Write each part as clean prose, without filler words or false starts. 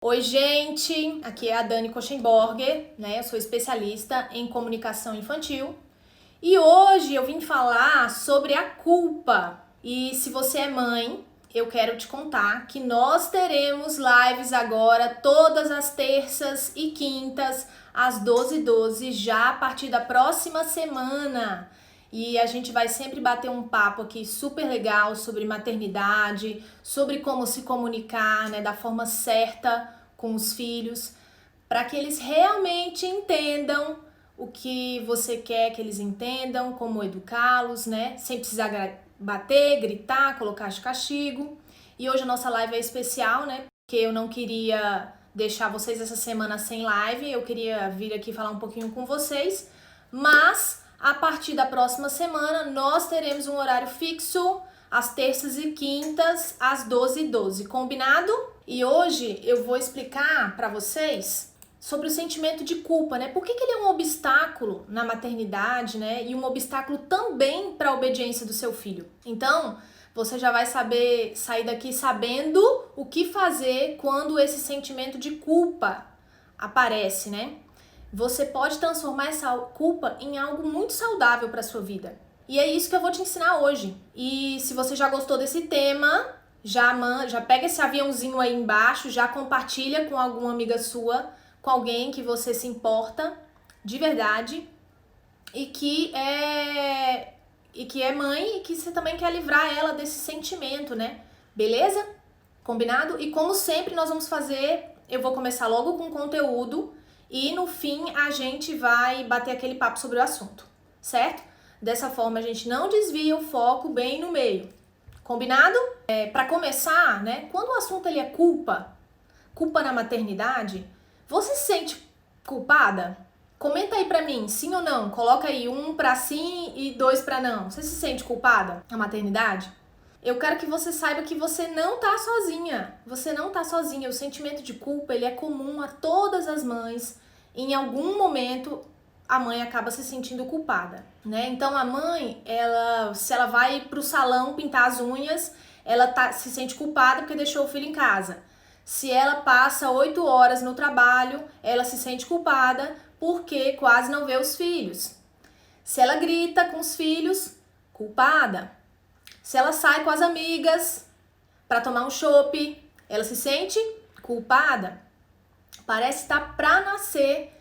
Oi, gente! Aqui é a Dani Koschenborger, né? Eu sou especialista em comunicação infantil e hoje eu vim falar sobre a culpa. E se você é mãe, eu quero te contar que nós teremos lives agora todas as terças e quintas às 12h12, já a partir da próxima semana. E a gente vai sempre bater um papo aqui super legal sobre maternidade, sobre como se comunicar, né, da forma certa com os filhos, para que eles realmente entendam o que você quer que eles entendam, como educá-los, né, sem precisar bater, gritar, colocar de castigo. E hoje a nossa live é especial, né, porque eu não queria deixar vocês essa semana sem live, eu queria vir aqui falar um pouquinho com vocês, mas a partir da próxima semana, nós teremos um horário fixo, às terças e quintas, às 12h12. Combinado? E hoje eu vou explicar para vocês sobre o sentimento de culpa, né? Por que ele é um obstáculo na maternidade, né? E um obstáculo também para a obediência do seu filho. Então, você já vai saber sair daqui sabendo o que fazer quando esse sentimento de culpa aparece, né? Você pode transformar essa culpa em algo muito saudável para sua vida. E é isso que eu vou te ensinar hoje. E se você já gostou desse tema, já pega esse aviãozinho aí embaixo, já compartilha com alguma amiga sua, com alguém que você se importa de verdade e que é mãe e que você também quer livrar ela desse sentimento, né? Beleza? Combinado? E como sempre nós vamos fazer, eu vou começar logo com conteúdo e no fim a gente vai bater aquele papo sobre o assunto, certo? Dessa forma a gente não desvia o foco bem no meio. Combinado? Para começar, né? Quando o assunto ele é culpa na maternidade, você se sente culpada? Comenta aí pra mim, sim ou não. Coloca aí 1 pra sim e 2 pra não. Você se sente culpada na maternidade? Eu quero que você saiba que você não tá sozinha. Você não tá sozinha. O sentimento de culpa, ele é comum a todas as mães. Em algum momento, a mãe acaba se sentindo culpada, né? Então, a mãe, se ela vai pro salão pintar as unhas, ela se sente culpada porque deixou o filho em casa. Se ela passa 8 horas no trabalho, ela se sente culpada porque quase não vê os filhos. Se ela grita com os filhos, culpada. Se ela sai com as amigas para tomar um chopp, ela se sente culpada. Parece estar para nascer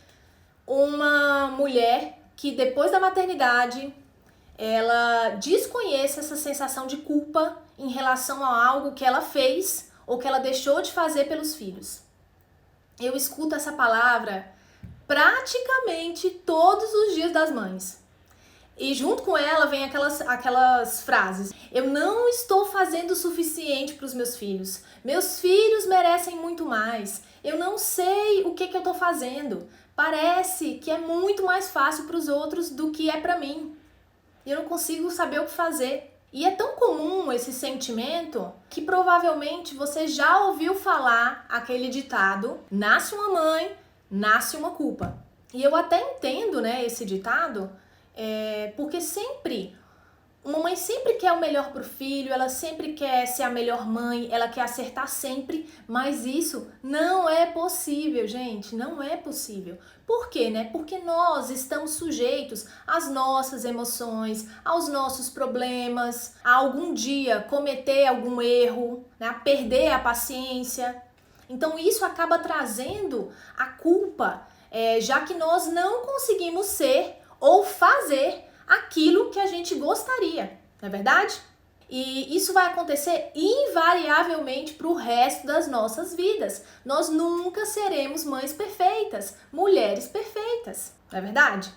uma mulher que depois da maternidade, ela desconhece essa sensação de culpa em relação a algo que ela fez ou que ela deixou de fazer pelos filhos. Eu escuto essa palavra praticamente todos os dias das mães. E junto com ela vem aquelas frases. Eu não estou fazendo o suficiente para os meus filhos. Meus filhos merecem muito mais. Eu não sei o que eu estou fazendo. Parece que é muito mais fácil para os outros do que é para mim. E eu não consigo saber o que fazer. E é tão comum esse sentimento que provavelmente você já ouviu falar aquele ditado: nasce uma mãe, nasce uma culpa. E eu até entendo, né, esse ditado, porque uma mãe sempre quer o melhor pro filho, ela sempre quer ser a melhor mãe, ela quer acertar sempre, mas isso não é possível, gente, não é possível. Por quê, né? Porque nós estamos sujeitos às nossas emoções, aos nossos problemas, a algum dia cometer algum erro, né? A perder a paciência. Então isso acaba trazendo a culpa, já que nós não conseguimos ser ou fazer aquilo que a gente gostaria, não é verdade? E isso vai acontecer invariavelmente para o resto das nossas vidas. Nós nunca seremos mães perfeitas, mulheres perfeitas, não é verdade?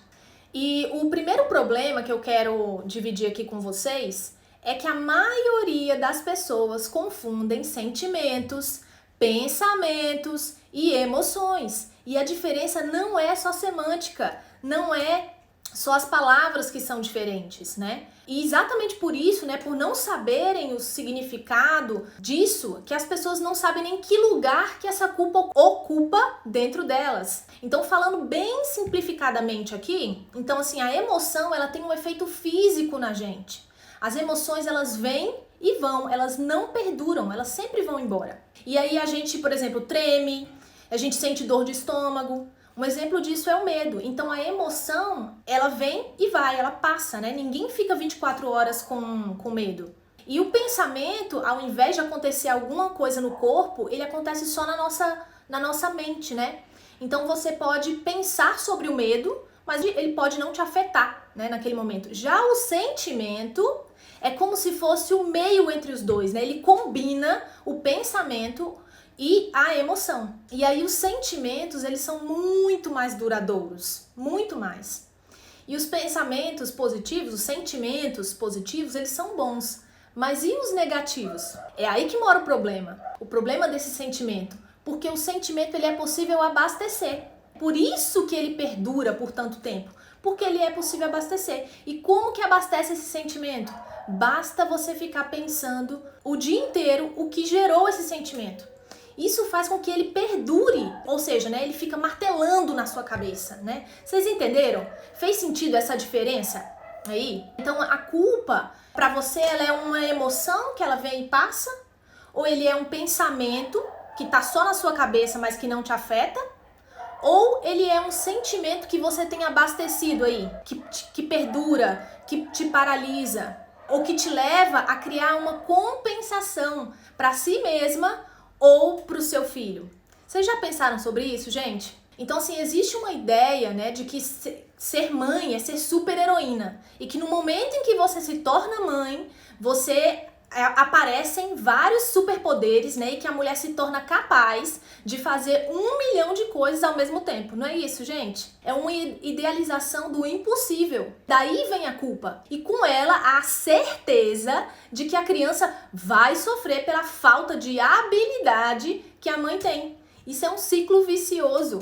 E o primeiro problema que eu quero dividir aqui com vocês é que a maioria das pessoas confundem sentimentos, pensamentos e emoções. E a diferença não é só semântica, não é só as palavras que são diferentes, né? E exatamente por isso, né, por não saberem o significado disso, que as pessoas não sabem nem que lugar que essa culpa ocupa dentro delas. Então, falando bem simplificadamente aqui, então assim, a emoção, ela tem um efeito físico na gente. As emoções, elas vêm e vão, elas não perduram, elas sempre vão embora. E aí a gente, por exemplo, treme, a gente sente dor de estômago. Um exemplo disso é o medo. Então a emoção, ela vem e vai, ela passa, né? Ninguém fica 24 horas com medo. E o pensamento, ao invés de acontecer alguma coisa no corpo, ele acontece só na nossa mente, né? Então você pode pensar sobre o medo, mas ele pode não te afetar, né, naquele momento. Já o sentimento é como se fosse o meio entre os dois, né? Ele combina o pensamento e a emoção. E aí os sentimentos, eles são muito mais duradouros, muito mais. E os pensamentos positivos, os sentimentos positivos, eles são bons. Mas e os negativos? É aí que mora o problema desse sentimento. Porque o sentimento, ele é possível abastecer. Por isso que ele perdura por tanto tempo. Porque ele é possível abastecer. E como que abastece esse sentimento? Basta você ficar pensando o dia inteiro o que gerou esse sentimento. Isso faz com que ele perdure, ou seja, né, ele fica martelando na sua cabeça, né? Vocês entenderam? Fez sentido essa diferença aí? Então a culpa, para você, ela é uma emoção que ela vem e passa? Ou ele é um pensamento que tá só na sua cabeça, mas que não te afeta? Ou ele é um sentimento que você tem abastecido aí, que perdura, que te paralisa, ou que te leva a criar uma compensação para si mesma ou para o seu filho. Vocês já pensaram sobre isso, gente? Então, assim, existe uma ideia, né, de que ser mãe é ser super heroína. E que no momento em que você se torna mãe, você aparecem vários superpoderes, né, e que a mulher se torna capaz de fazer 1 milhão de coisas ao mesmo tempo. Não é isso, gente? É uma idealização do impossível. Daí vem a culpa. E com ela, a certeza de que a criança vai sofrer pela falta de habilidade que a mãe tem. Isso é um ciclo vicioso.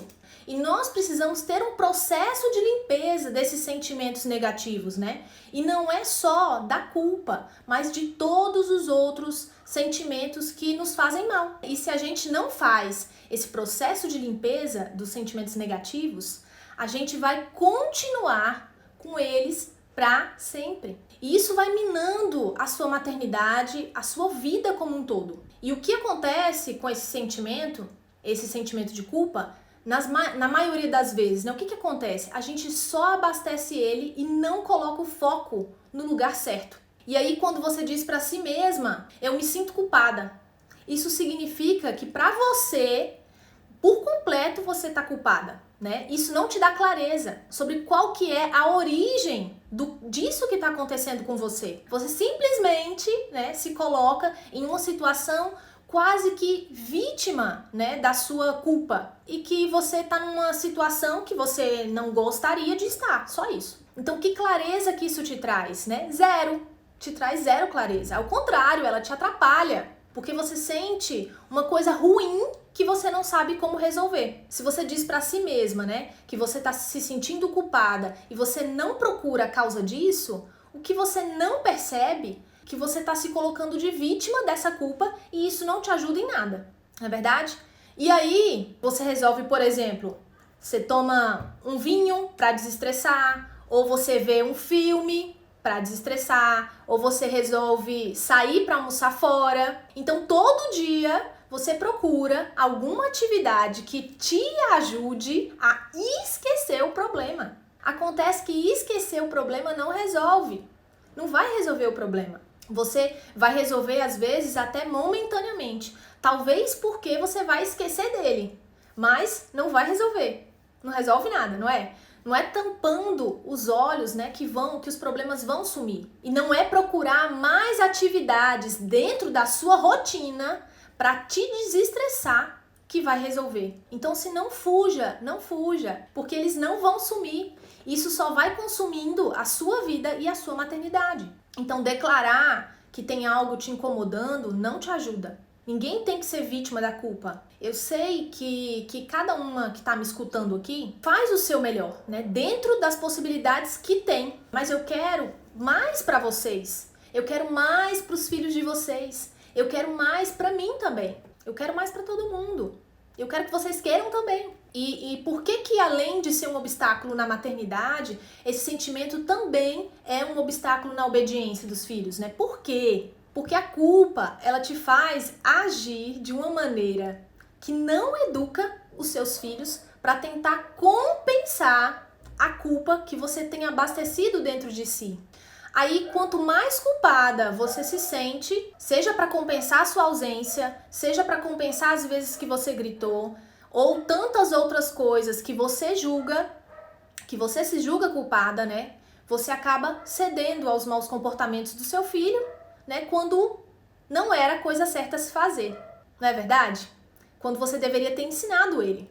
E nós precisamos ter um processo de limpeza desses sentimentos negativos, né? E não é só da culpa, mas de todos os outros sentimentos que nos fazem mal. E se a gente não faz esse processo de limpeza dos sentimentos negativos, a gente vai continuar com eles para sempre. E isso vai minando a sua maternidade, a sua vida como um todo. E o que acontece com esse sentimento de culpa? Na maioria das vezes, né? O que acontece? A gente só abastece ele e não coloca o foco no lugar certo. E aí, quando você diz pra si mesma, eu me sinto culpada, isso significa que pra você, por completo, você tá culpada, né? Isso não te dá clareza sobre qual que é a origem disso que tá acontecendo com você. Você simplesmente, né, se coloca em uma situação quase que vítima, né, da sua culpa e que você tá numa situação que você não gostaria de estar, só isso. Então, que clareza que isso te traz, né? Zero. Te traz zero clareza. Ao contrário, ela te atrapalha, porque você sente uma coisa ruim que você não sabe como resolver. Se você diz pra si mesma, né, que você tá se sentindo culpada e você não procura a causa disso, o que você não percebe que você está se colocando de vítima dessa culpa e isso não te ajuda em nada, não é verdade? E aí, você resolve, por exemplo, você toma um vinho para desestressar, ou você vê um filme para desestressar, ou você resolve sair para almoçar fora. Então, todo dia você procura alguma atividade que te ajude a esquecer o problema. Acontece que esquecer o problema não resolve, não vai resolver o problema. Você vai resolver, às vezes, até momentaneamente. Talvez porque você vai esquecer dele. Mas não vai resolver. Não resolve nada, não é? Não é tampando os olhos, né, que os problemas vão sumir. E não é procurar mais atividades dentro da sua rotina para te desestressar que vai resolver. Então, se não fuja, porque eles não vão sumir. Isso só vai consumindo a sua vida e a sua maternidade. Então, declarar que tem algo te incomodando não te ajuda. Ninguém tem que ser vítima da culpa. Eu sei que cada uma que está me escutando aqui faz o seu melhor, né? Dentro das possibilidades que tem. Mas eu quero mais para vocês. Eu quero mais para os filhos de vocês. Eu quero mais para mim também. Eu quero mais para todo mundo. Eu quero que vocês queiram também. E por que além de ser um obstáculo na maternidade, esse sentimento também é um obstáculo na obediência dos filhos, né? Por quê? Porque a culpa, ela te faz agir de uma maneira que não educa os seus filhos para tentar compensar a culpa que você tem abastecido dentro de si. Aí, quanto mais culpada você se sente, seja para compensar a sua ausência, seja para compensar as vezes que você gritou, ou tantas outras coisas que você se julga culpada, né? Você acaba cedendo aos maus comportamentos do seu filho, né? Quando não era a coisa certa a se fazer, não é verdade? Quando você deveria ter ensinado ele.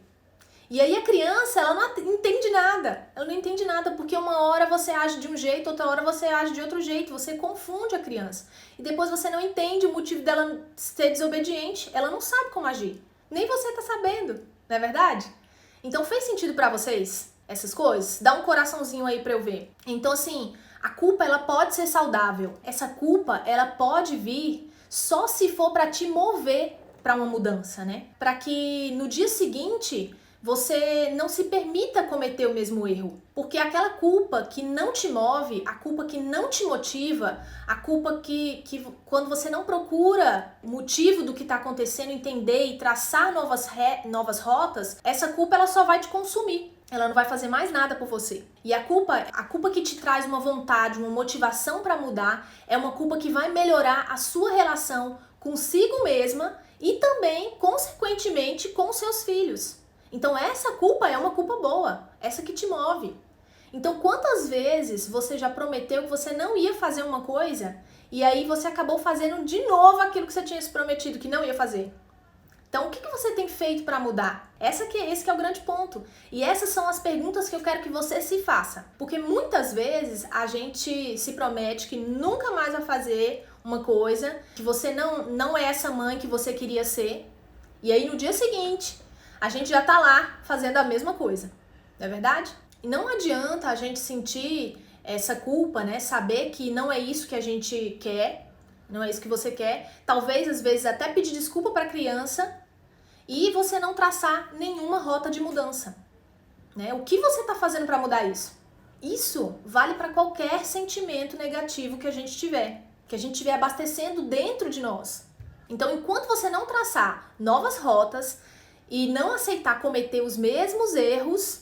E aí a criança, ela não entende nada. Ela não entende nada porque uma hora você age de um jeito, outra hora você age de outro jeito. Você confunde a criança. E depois você não entende o motivo dela ser desobediente. Ela não sabe como agir. Nem você tá sabendo, não é verdade? Então fez sentido pra vocês essas coisas? Dá um coraçãozinho aí pra eu ver. Então assim, a culpa ela pode ser saudável. Essa culpa ela pode vir só se for pra te mover pra uma mudança, né? Pra que no dia seguinte você não se permita cometer o mesmo erro. Porque aquela culpa que não te move, a culpa que não te motiva, a culpa que quando você não procura o motivo do que está acontecendo, entender e traçar novas rotas, essa culpa ela só vai te consumir. Ela não vai fazer mais nada por você. E a culpa que te traz uma vontade, uma motivação para mudar, é uma culpa que vai melhorar a sua relação consigo mesma e também, consequentemente, com os seus filhos. Então essa culpa é uma culpa boa, essa que te move. Então quantas vezes você já prometeu que você não ia fazer uma coisa e aí você acabou fazendo de novo aquilo que você tinha se prometido que não ia fazer? Então o que você tem feito para mudar? Esse que é o grande ponto. E essas são as perguntas que eu quero que você se faça. Porque muitas vezes a gente se promete que nunca mais vai fazer uma coisa, que você não é essa mãe que você queria ser. E aí no dia seguinte a gente já tá lá fazendo a mesma coisa, não é verdade? E não adianta a gente sentir essa culpa, né? Saber que não é isso que a gente quer, não é isso que você quer. Talvez, às vezes, até pedir desculpa pra criança e você não traçar nenhuma rota de mudança, né? O que você tá fazendo pra mudar isso? Isso vale pra qualquer sentimento negativo que a gente tiver abastecendo dentro de nós. Então, enquanto você não traçar novas rotas, e não aceitar cometer os mesmos erros,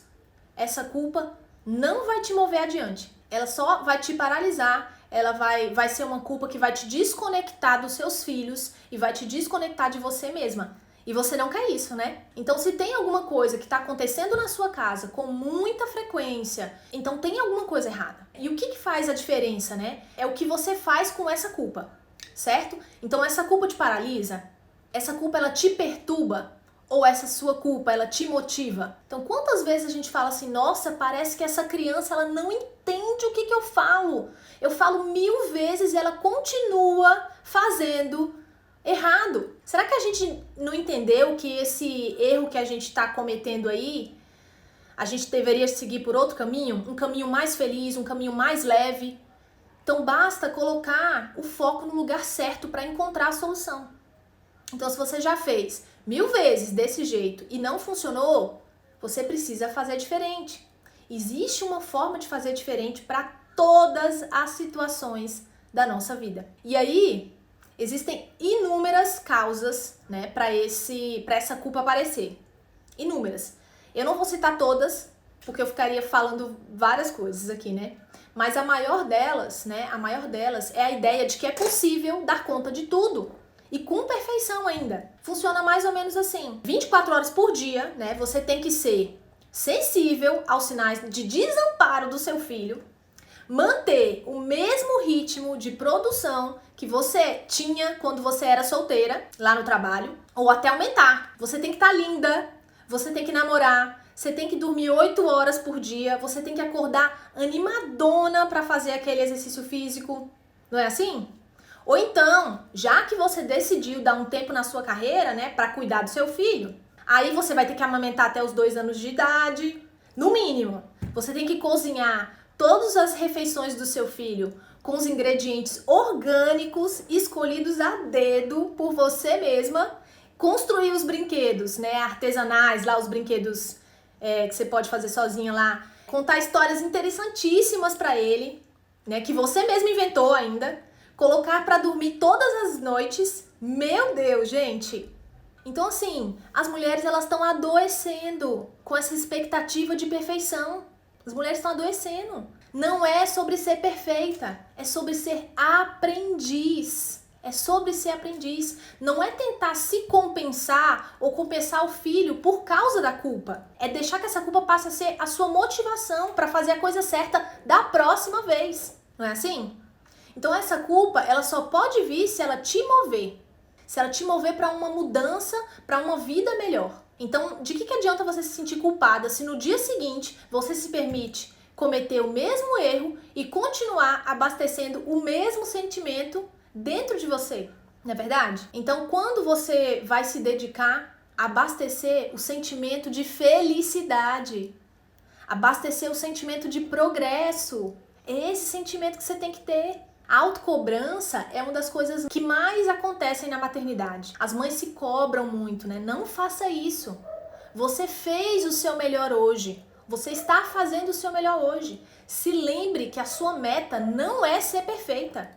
essa culpa não vai te mover adiante. Ela só vai te paralisar, ela vai ser uma culpa que vai te desconectar dos seus filhos e vai te desconectar de você mesma. E você não quer isso, né? Então se tem alguma coisa que está acontecendo na sua casa com muita frequência, então tem alguma coisa errada. E o que faz a diferença, né? É o que você faz com essa culpa, certo? Então essa culpa te paralisa, essa culpa ela te perturba, ou essa sua culpa, ela te motiva? Então, quantas vezes a gente fala assim, nossa, parece que essa criança, ela não entende o que eu falo. Eu falo 1000 vezes e ela continua fazendo errado. Será que a gente não entendeu que esse erro que a gente está cometendo aí, a gente deveria seguir por outro caminho? Um caminho mais feliz, um caminho mais leve? Então, basta colocar o foco no lugar certo para encontrar a solução. Então, se você já fez 1000 vezes desse jeito e não funcionou, você precisa fazer diferente. Existe uma forma de fazer diferente para todas as situações da nossa vida. E aí, existem inúmeras causas, né, para essa culpa aparecer. Inúmeras. Eu não vou citar todas, porque eu ficaria falando várias coisas aqui, né? Mas a maior delas é a ideia de que é possível dar conta de tudo. E com perfeição ainda. Funciona mais ou menos assim. 24 horas por dia, né? Você tem que ser sensível aos sinais de desamparo do seu filho, manter o mesmo ritmo de produção que você tinha quando você era solteira, lá no trabalho, ou até aumentar. Você tem que estar linda, você tem que namorar, você tem que dormir 8 horas por dia, você tem que acordar animadona para fazer aquele exercício físico. Não é assim? Ou então, já que você decidiu dar um tempo na sua carreira, né, para cuidar do seu filho, aí você vai ter que amamentar até os 2 anos de idade, no mínimo. Você tem que cozinhar todas as refeições do seu filho com os ingredientes orgânicos escolhidos a dedo por você mesma, construir os brinquedos, né, artesanais, lá os brinquedos que você pode fazer sozinha lá, contar histórias interessantíssimas para ele, né, que você mesma inventou ainda. colocar pra dormir todas as noites. Meu Deus, gente! Então, assim, as mulheres, elas estão adoecendo com essa expectativa de perfeição. As mulheres estão adoecendo. Não é sobre ser perfeita, é sobre ser aprendiz. É sobre ser aprendiz. Não é tentar se compensar ou compensar o filho por causa da culpa. É deixar que essa culpa passe a ser a sua motivação para fazer a coisa certa da próxima vez. Não é assim? Então essa culpa, ela só pode vir se ela te mover. Se ela te mover para uma mudança, para uma vida melhor. Então, de que adianta você se sentir culpada se no dia seguinte você se permite cometer o mesmo erro e continuar abastecendo o mesmo sentimento dentro de você, não é verdade? Então, quando você vai se dedicar a abastecer o sentimento de felicidade, abastecer o sentimento de progresso, é esse sentimento que você tem que ter. A autocobrança é uma das coisas que mais acontecem na maternidade. As mães se cobram muito, né? Não faça isso. Você fez o seu melhor hoje. Você está fazendo o seu melhor hoje. Se lembre que a sua meta não é ser perfeita.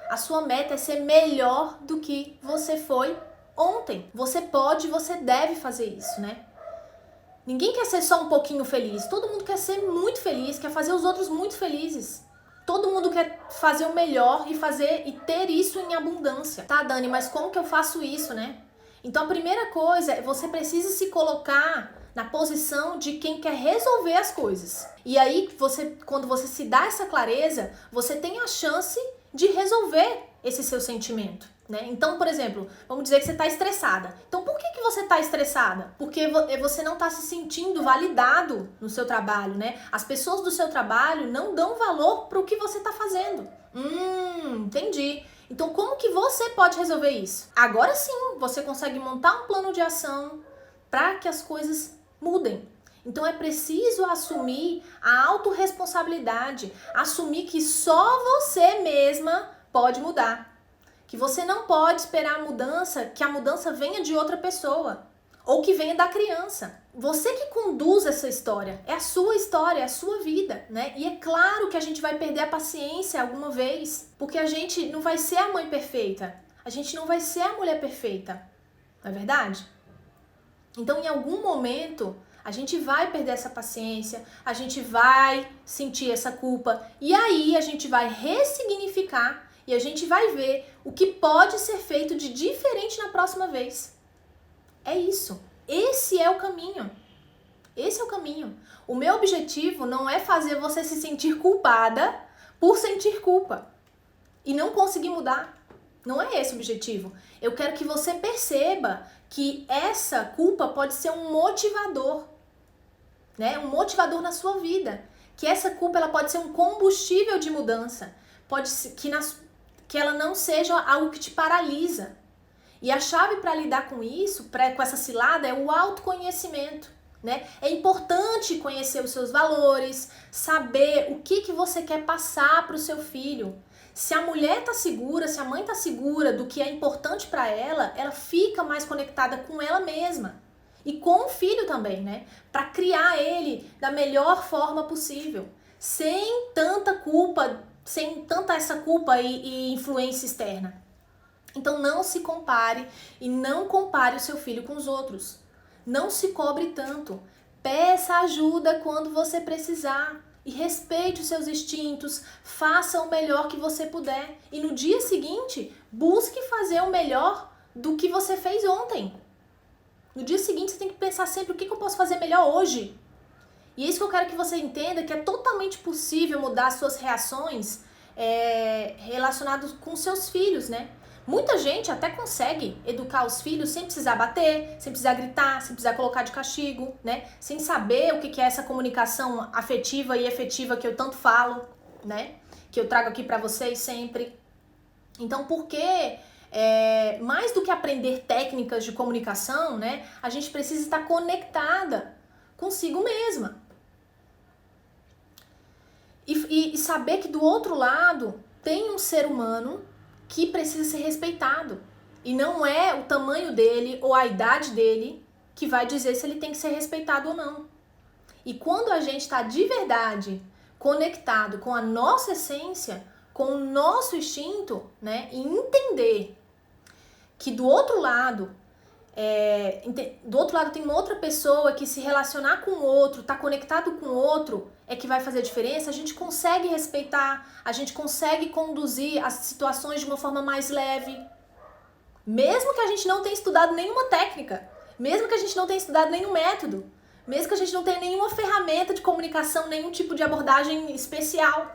A sua meta é ser melhor do que você foi ontem. Você pode, você deve fazer isso, né? Ninguém quer ser só um pouquinho feliz. Todo mundo quer ser muito feliz, quer fazer os outros muito felizes. Todo mundo quer fazer o melhor e ter isso em abundância. Tá, Dani, mas como que eu faço isso, né? Então a primeira coisa é você precisa se colocar na posição de quem quer resolver as coisas. E aí, quando você se dá essa clareza, você tem a chance de resolver esse seu sentimento, né? Então, por exemplo, vamos dizer que você está estressada. Então, por que você está estressada? Porque você não está se sentindo validado no seu trabalho, né? As pessoas do seu trabalho não dão valor para o que você está fazendo. Entendi. Então, como que você pode resolver isso? Agora sim, você consegue montar um plano de ação para que as coisas mudem. Então é preciso assumir a autorresponsabilidade, assumir que só você mesma pode mudar. Que você não pode esperar que a mudança venha de outra pessoa ou que venha da criança. Você que conduz essa história, é a sua vida, né? E é claro que a gente vai perder a paciência alguma vez, porque a gente não vai ser a mãe perfeita, a gente não vai ser a mulher perfeita, não é verdade? Então, em algum momento, a gente vai perder essa paciência, a gente vai sentir essa culpa e aí a gente vai ressignificar e a gente vai ver o que pode ser feito de diferente na próxima vez. É isso. Esse é o caminho. Esse é o caminho. O meu objetivo não é fazer você se sentir culpada por sentir culpa e não conseguir mudar. Não é esse o objetivo. Eu quero que você perceba que essa culpa pode ser um motivador, né? Um motivador na sua vida. Que essa culpa ela pode ser um combustível de mudança. Pode ser que ela não seja algo que te paralisa. E a chave para lidar com isso, com essa cilada, é o autoconhecimento, né? É importante conhecer os seus valores, saber o que você quer passar para o seu filho. Se a mulher tá segura, se a mãe tá segura do que é importante para ela fica mais conectada com ela mesma. E com o filho também, né? Para criar ele da melhor forma possível. Sem tanta culpa, sem tanta essa culpa e influência externa. Então não se compare e não compare o seu filho com os outros. Não se cobre tanto. Peça ajuda quando você precisar. E respeite os seus instintos, faça o melhor que você puder. E no dia seguinte, busque fazer o melhor do que você fez ontem. No dia seguinte, você tem que pensar sempre o que eu posso fazer melhor hoje. E é isso que eu quero que você entenda, que é totalmente possível mudar as suas reações relacionadas com seus filhos, né? Muita gente até consegue educar os filhos sem precisar bater, sem precisar gritar, sem precisar colocar de castigo, né? Sem saber o que é essa comunicação afetiva e efetiva que eu tanto falo, né? Que eu trago aqui pra vocês sempre. Então, porque mais do que aprender técnicas de comunicação, né? A gente precisa estar conectada consigo mesma. E saber que do outro lado tem um ser humano que precisa ser respeitado. E não é o tamanho dele ou a idade dele que vai dizer se ele tem que ser respeitado ou não. E quando a gente está de verdade conectado com a nossa essência, com o nosso instinto, né, e entender que do outro lado tem uma outra pessoa, que se relacionar com o outro, tá conectado com o outro, é que vai fazer a diferença, a gente consegue respeitar, a gente consegue conduzir as situações de uma forma mais leve. Mesmo que a gente não tenha estudado nenhuma técnica, mesmo que a gente não tenha estudado nenhum método, mesmo que a gente não tenha nenhuma ferramenta de comunicação, nenhum tipo de abordagem especial,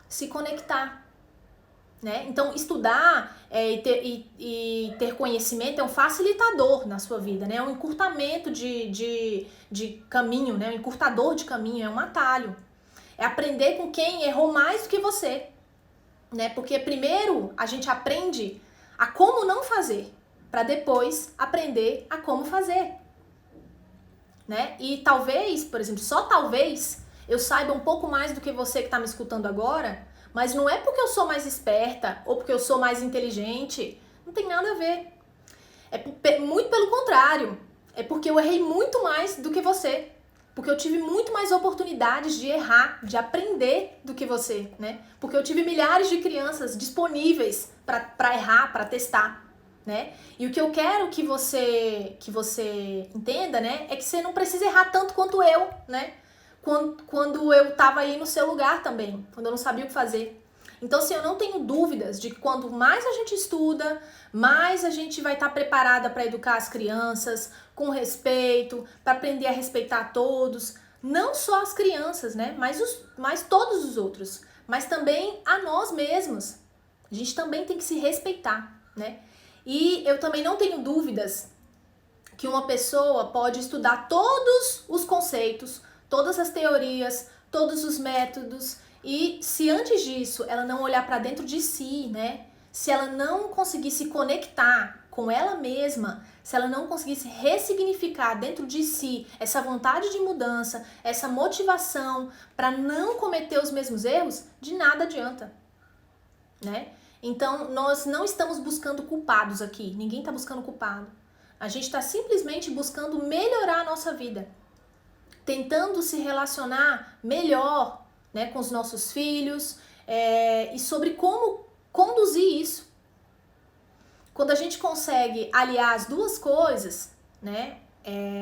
se conectar. Né? Então, estudar e ter conhecimento é um facilitador na sua vida, né? É um encurtamento de caminho, né? Um encurtador de caminho, é um atalho. É aprender com quem errou mais do que você, né? Porque primeiro a gente aprende a como não fazer, para depois aprender a como fazer, né? E talvez, por exemplo, só talvez eu saiba um pouco mais do que você que está me escutando agora, mas não é porque eu sou mais esperta ou porque eu sou mais inteligente, não tem nada a ver. Muito pelo contrário, é porque eu errei muito mais do que você, porque eu tive muito mais oportunidades de errar, de aprender do que você, né? Porque eu tive milhares de crianças disponíveis para errar, para testar, né? E o que eu quero que você entenda, né, é que você não precisa errar tanto quanto eu, né? Quando eu tava aí no seu lugar também, quando eu não sabia o que fazer. Então, assim, eu não tenho dúvidas de que quanto mais a gente estuda, mais a gente vai estar preparada para educar as crianças com respeito, para aprender a respeitar todos, não só as crianças, né, mas todos os outros, mas também a nós mesmos. A gente também tem que se respeitar, né? E eu também não tenho dúvidas que uma pessoa pode estudar todos os conceitos, todas as teorias, todos os métodos, e se antes disso ela não olhar para dentro de si, né? Se ela não conseguir se conectar com ela mesma, se ela não conseguir se ressignificar dentro de si essa vontade de mudança, essa motivação para não cometer os mesmos erros, de nada adianta, né? Então, nós não estamos buscando culpados aqui, ninguém está buscando culpado. A gente está simplesmente buscando melhorar a nossa vida, tentando se relacionar melhor, né, com os nossos filhos, e sobre como conduzir isso. Quando a gente consegue aliar as duas coisas, né,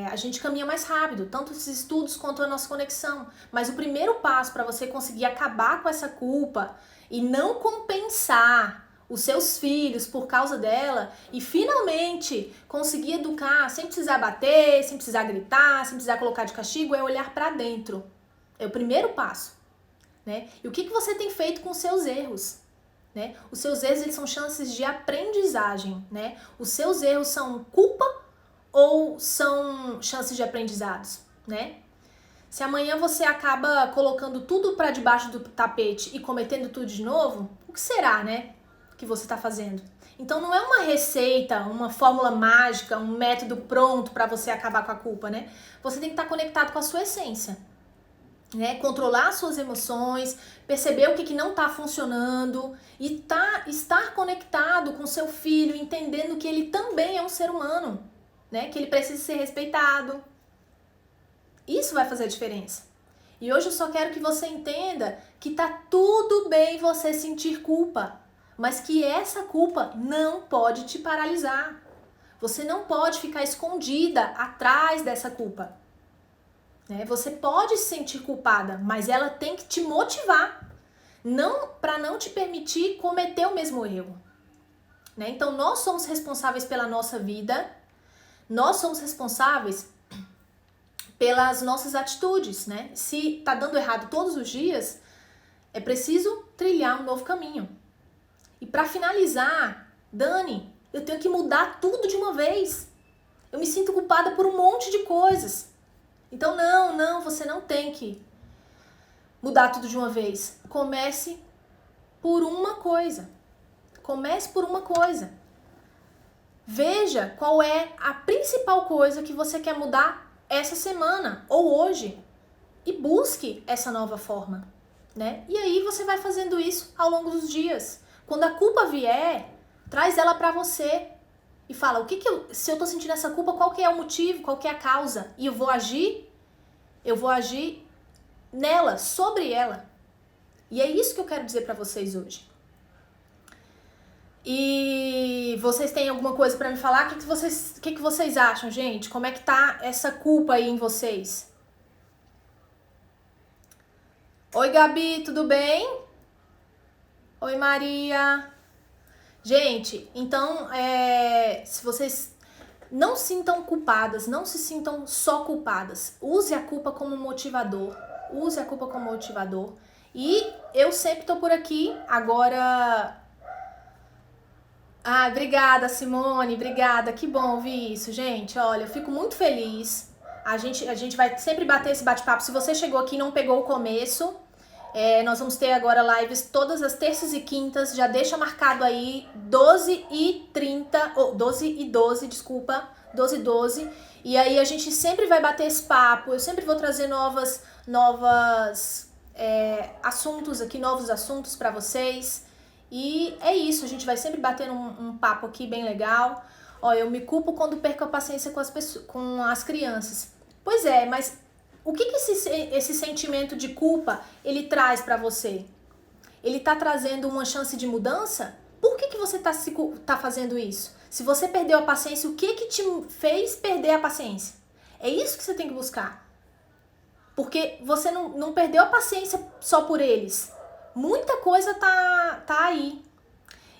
a gente caminha mais rápido, tanto os estudos quanto a nossa conexão. Mas o primeiro passo para você conseguir acabar com essa culpa e não compensar os seus filhos por causa dela e finalmente conseguir educar sem precisar bater, sem precisar gritar, sem precisar colocar de castigo, é olhar para dentro. É o primeiro passo, né? E o que você tem feito com os seus erros? Né? Os seus erros, eles são chances de aprendizagem, né? Os seus erros são culpa ou são chances de aprendizados, né? Se amanhã você acaba colocando tudo para debaixo do tapete e cometendo tudo de novo, o que será, né, que você está fazendo? Então não é uma receita, uma fórmula mágica, um método pronto para você acabar com a culpa, né? Você tem que estar conectado com a sua essência, né? Controlar as suas emoções, perceber o que não está funcionando e estar conectado com seu filho, entendendo que ele também é um ser humano, né? Que ele precisa ser respeitado. Isso vai fazer a diferença. E hoje eu só quero que você entenda que tá tudo bem você sentir culpa, mas que essa culpa não pode te paralisar. Você não pode ficar escondida atrás dessa culpa. Né? Você pode se sentir culpada, mas ela tem que te motivar, não para não te permitir cometer o mesmo erro. Né? Então nós somos responsáveis pela nossa vida, nós somos responsáveis pelas nossas atitudes, né? Se tá dando errado todos os dias, é preciso trilhar um novo caminho. E para finalizar, Dani, eu tenho que mudar tudo de uma vez. Eu me sinto culpada por um monte de coisas. Então não, você não tem que mudar tudo de uma vez. Comece por uma coisa. Comece por uma coisa. Veja qual é a principal coisa que você quer mudar essa semana ou hoje e busque essa nova forma, né? E aí você vai fazendo isso ao longo dos dias. Quando a culpa vier, traz ela pra você e fala, se eu tô sentindo essa culpa, qual que é o motivo, qual que é a causa? E eu vou agir nela, sobre ela. E é isso que eu quero dizer pra vocês hoje. E vocês têm alguma coisa pra me falar? O que vocês acham, gente? Como é que tá essa culpa aí em vocês? Oi, Gabi, tudo bem? Oi, Maria. Gente, então, se vocês não sintam culpadas, não se sintam só culpadas. Use a culpa como motivador. Use a culpa como motivador. E eu sempre tô por aqui. Agora... Ah, obrigada, Simone, obrigada. Que bom ouvir isso, gente. Olha, eu fico muito feliz. A gente vai sempre bater esse bate-papo. Se você chegou aqui e não pegou o começo, nós vamos ter agora lives todas as terças e quintas. Já deixa marcado aí 12h30, ou 12h12, desculpa, 12h12. E aí a gente sempre vai bater esse papo. Eu sempre vou trazer novos assuntos aqui, novos assuntos pra vocês. E é isso, a gente vai sempre bater um papo aqui bem legal. Ó, eu me culpo quando perco a paciência com as crianças. Pois é, mas o que esse sentimento de culpa ele traz pra você? Ele tá trazendo uma chance de mudança? Por que você tá fazendo isso? Se você perdeu a paciência, o que te fez perder a paciência? É isso que você tem que buscar. Porque você não perdeu a paciência só por eles. Muita coisa tá aí.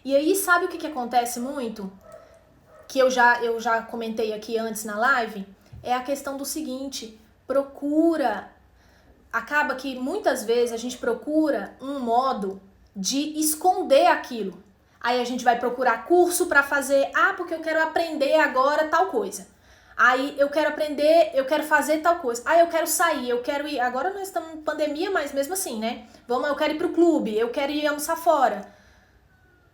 E aí, sabe o que acontece muito? Que eu já comentei aqui antes na live? É a questão do seguinte: acaba que muitas vezes a gente procura um modo de esconder aquilo. Aí a gente vai procurar curso pra fazer, porque eu quero aprender agora tal coisa. Aí eu quero aprender, eu quero fazer tal coisa. Eu quero sair, eu quero ir. Agora nós estamos em pandemia, mas mesmo assim, né? Eu quero ir pro clube, eu quero ir almoçar fora.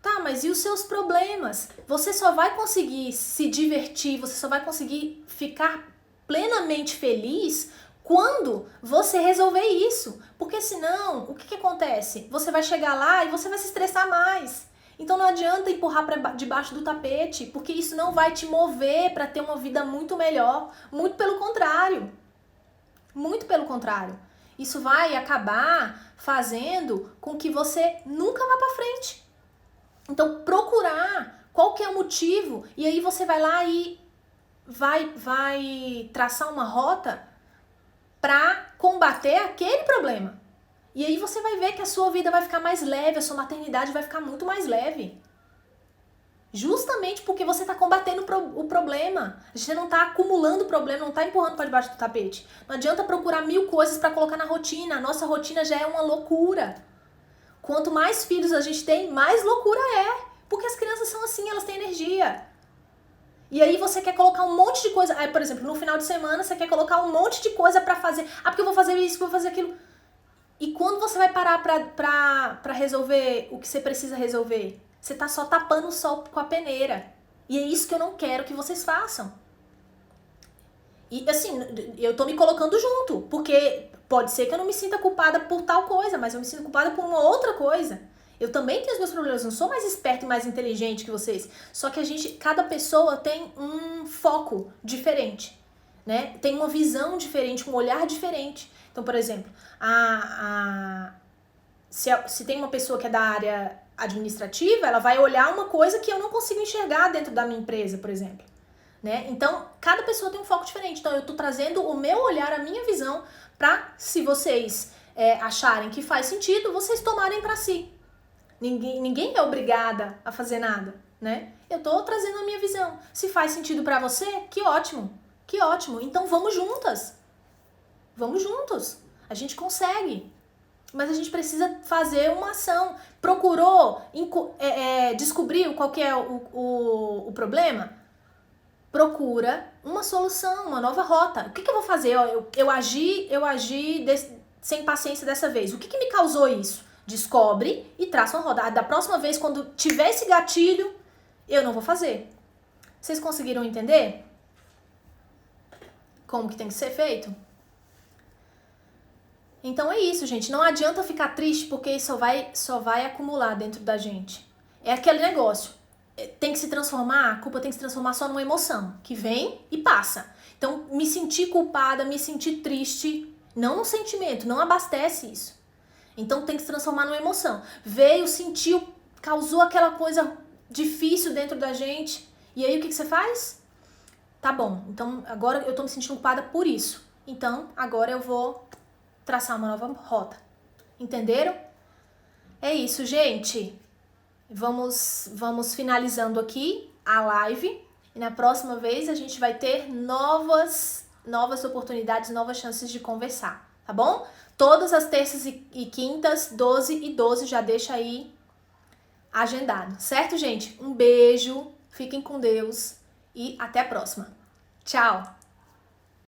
Tá, mas e os seus problemas? Você só vai conseguir se divertir, você só vai conseguir ficar plenamente feliz quando você resolver isso. Porque senão, o que acontece? Você vai chegar lá e você vai se estressar mais. Então não adianta empurrar para debaixo do tapete, porque isso não vai te mover para ter uma vida muito melhor. Muito pelo contrário. Muito pelo contrário. Isso vai acabar fazendo com que você nunca vá para frente. Então procurar qual que é o motivo e aí você vai lá e vai traçar uma rota para combater aquele problema. E aí você vai ver que a sua vida vai ficar mais leve, a sua maternidade vai ficar muito mais leve. Justamente porque você está combatendo o problema. Você não está acumulando o problema, não está empurrando para debaixo do tapete. Não adianta procurar 1000 coisas para colocar na rotina. A nossa rotina já é uma loucura. Quanto mais filhos a gente tem, mais loucura é. Porque as crianças são assim, elas têm energia. E aí você quer colocar um monte de coisa. Aí, por exemplo, no final de semana você quer colocar um monte de coisa para fazer. Porque eu vou fazer isso, vou fazer aquilo. E quando você vai parar pra resolver o que você precisa resolver? Você tá só tapando o sol com a peneira. E é isso que eu não quero que vocês façam. E assim, eu tô me colocando junto. Porque pode ser que eu não me sinta culpada por tal coisa, mas eu me sinto culpada por uma outra coisa. Eu também tenho os meus problemas, não sou mais esperta e mais inteligente que vocês. Só que cada pessoa tem um foco diferente, né? Tem uma visão diferente, um olhar diferente. Então, por exemplo, se tem uma pessoa que é da área administrativa, ela vai olhar uma coisa que eu não consigo enxergar dentro da minha empresa, por exemplo. Né? Então, cada pessoa tem um foco diferente. Então, eu tô trazendo o meu olhar, a minha visão, pra, se vocês acharem que faz sentido, vocês tomarem pra si. Ninguém é obrigada a fazer nada, né? Eu tô trazendo a minha visão. Se faz sentido pra você, que ótimo. Que ótimo. Então, vamos juntas. Vamos juntos. A gente consegue. Mas a gente precisa fazer uma ação. Procurou descobrir qual que é o problema? Procura uma solução, uma nova rota. O que eu vou fazer? Eu agi sem paciência dessa vez. O que me causou isso? Descobre e traça uma rota. Da próxima vez, quando tiver esse gatilho, eu não vou fazer. Vocês conseguiram entender? Como que tem que ser feito? Então é isso, gente. Não adianta ficar triste porque isso só vai acumular dentro da gente. É aquele negócio. Tem que se transformar, a culpa tem que se transformar só numa emoção, que vem e passa. Então, me sentir culpada, me sentir triste, não um sentimento, não abastece isso. Então tem que se transformar numa emoção. Veio, sentiu, causou aquela coisa difícil dentro da gente. E aí o que você faz? Tá bom, então agora eu tô me sentindo culpada por isso. Então agora eu vou traçar uma nova rota. Entenderam? É isso, gente. Vamos finalizando aqui a live. E na próxima vez a gente vai ter novas oportunidades, novas chances de conversar, tá bom? Todas as terças e quintas, 12 e 12, já deixa aí agendado, certo, gente? Um beijo, fiquem com Deus e até a próxima. Tchau!